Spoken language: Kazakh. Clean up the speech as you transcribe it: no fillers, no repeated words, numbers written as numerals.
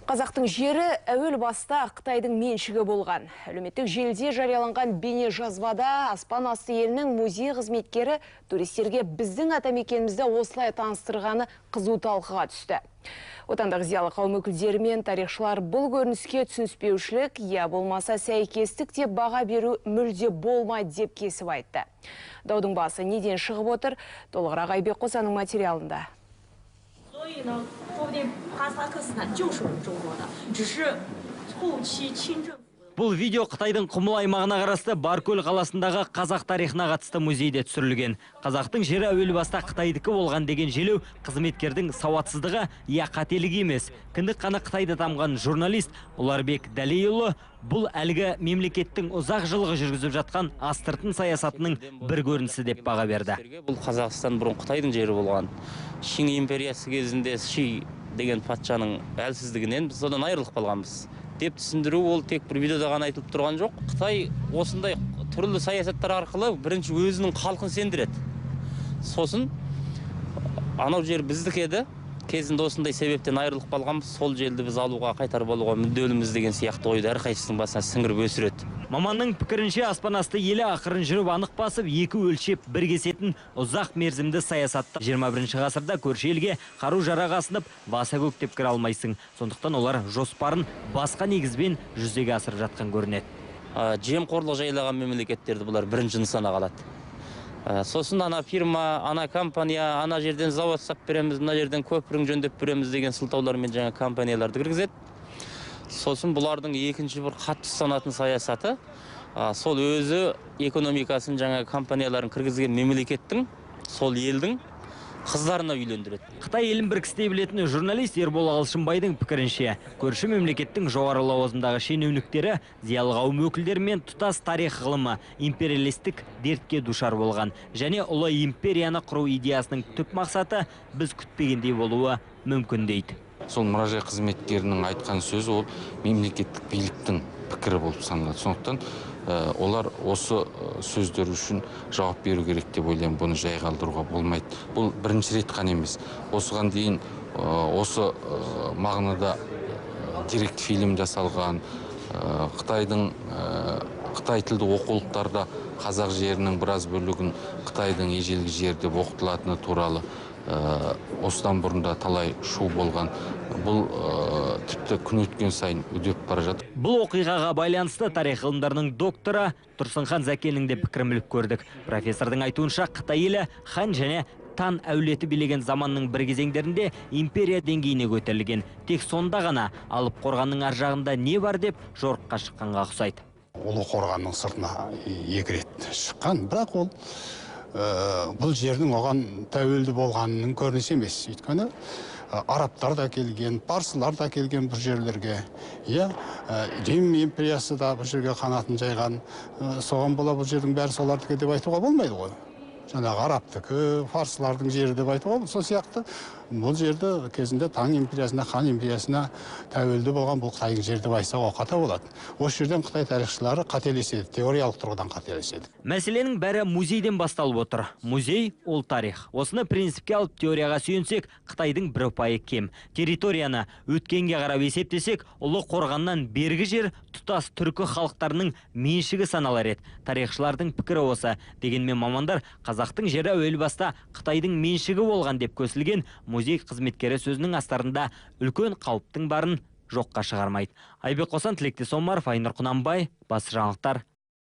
Қазақтың жері әуел баста Қытайдың меншігі болған. Әлеуметтік желіде жарияланған бейне жазбада аспан асты елінің музей қызметкері туристерге біздің атамекенімізді осылай таныстырғаны қызу талқыға түсті. Отандық зиялы қауым өкілдері мен тарихшылар бұл көрініске түсініспеушілік, я болмаса сәйкестік деп баға беру мүлде болмайды деп кесіп айтты. Даудың басы неден шығып отыр? Толығырақ Айбек Қосаның материалында. Бұл видео Қытайдың Құмыл аймағына қарасты Баркөл қаласындағы қазақ тарихына қатысты музейде түсірілген. Қазақтың жері әуел баста Қытайдікі болған деген желеу қызметкердің сауатсыздығы, я қателігі емес. Кіндік қаны Қытайда тамған журналист Ұларбек Дәлейұлы бұл әлгі мемлекеттің ұзақ жылғы жүргізіп жатқан астыртын саясатының бір көрінісі деп баға берді. Бұл Қазақстан бұрын Қытайдың жері болған. Шың империясы кезінде Ши деген патшаның әлсіздігінен біз одан айырылып қалғанбыз деп түсіндіру, ол тек бір видеода ғана айтылып тұрған жоқ. Қытай осындай түрлі саясаттар арқылы бірінші өзінің халқын сендіреді. Сосын анау жер біздікі еді, кезінде осындай себептен айырылып қалғанбыз, сол жерді біз алуға, қайтарып алуға мүдделіміз деген сияқты ойды әрқайсысының басына сіңіріп өсіреді. Маманның пікірінше аспан асты елі ақырын жүріп анық басып, екі өлшеп бір кесетін ұзақ мерзімді саясатты 21 ғасырда көрші елге қару-жарақ асынып, баса көктеп кіре алмайсың. Сондықтан олар жоспарын басқа негізбен жүзеге асырып жатқан көрінеді. Жемқорлық жайлаған мемлекеттерді бұлар бірінші нысана қалады. Сосын ана фирма, ана компания, ана жерден завод сап береміз, мына жерден көпірін жөндеп береміз деген сылтаулармен жаңа компанияларды кіргізеді. Сосын бұлардың екінші бір қатты санатын саясаты, сол өзі экономикасын жаңа компанияларын кіргізген мемлекеттің, сол елдің қыздарына үйлендіреді. Қытай елін бір кісідей білетін журналист Ербол Алшынбайдың пікірінше, көрші мемлекеттің жоғары лауазымдағы шенеуніктері зиялы қауым өкілдерімен тұтас тарих ғылымы империалистік дертке душар болған. Және ұлы империяны құру идеясының түп мақсаты біз күтпегендей болуы мүмкін дейді. Сол мұражай қызметкерінің айтқан сөзі ол мемлекеттік биліктің пікірі болып саналады. Сондықтан олар осы сөздер үшін жауап беру керек деп ойлаймын, бұны жай қалдыруға болмайды. Бұл бірінші рет қана емес. Осыған дейін осы мағынада деректі фильм жасалған, Қытай тілді оқулықтарда қазақ жерінің біраз бөлігін Қытайдың ежелгі жері деп оқытылатыны туралы осыдан бұрында талай шу болған. Бұл тіпті күн өткен сайын үдеп бара жатыр. Бұл оқиғаға байланысты тарих ғылымдарының докторы Тұрсынхан Зәкеннің де пікірін біліп көрдік. Профессордың айтуынша Қытай елі хан және тан әулеті билеген заманның бір кезеңдерінде империя деңгейіне көтерілген. Тек сонда ғана алып қорғанның ар жағында не бар деп жорыққа шыққанға ұқсайды. Ұлы қорғанның сыртына екі рет шыққан, бірақ ол бұл жердің оған тәуелді болғанының көрінісі емес. Өйткені арабтар да келген, парсылар да келген бұл жерлерге. Рим империясы да бұл жерге қанатын жайған. Соған бола бұл жердің бәрі солардікі деп айтуға болмайды ғой. Жаңағы арабтікі, фарсылардың жері деп айтуға бол. Сол сияқты бұл жерді кезінде Таң империясына, Хан империясына тәуелді болған бұл Қытайдың жері деп айтсақ оқата болады. Осы жерден Қытай тарихшылары қателеседі, теориялық тұрғыдан қателеседі. Мәселенің бәрі музейден басталып отыр. Музей – ол тарих. Осыны принципке алып теорияға сүйенсек, Қытайдың бір ұпайы кем. Территорияны өткенге қарап есептесек, ұлы қорғаннан бергі жер тұтас түркі халықтарының меншігі саналар еді. Тарихшылардың пікірі осы. Дегенмен мамандар Қазақтың жері әуел баста Қытайдың меншігі болған деп көсілген музей қызметкері сөзінің астарында үлкен қауіптің барын жоққа шығармайды. Айбек Қосан, Тілектес Омаров, Айнұр Құнанбай, Бас жаңалықтар.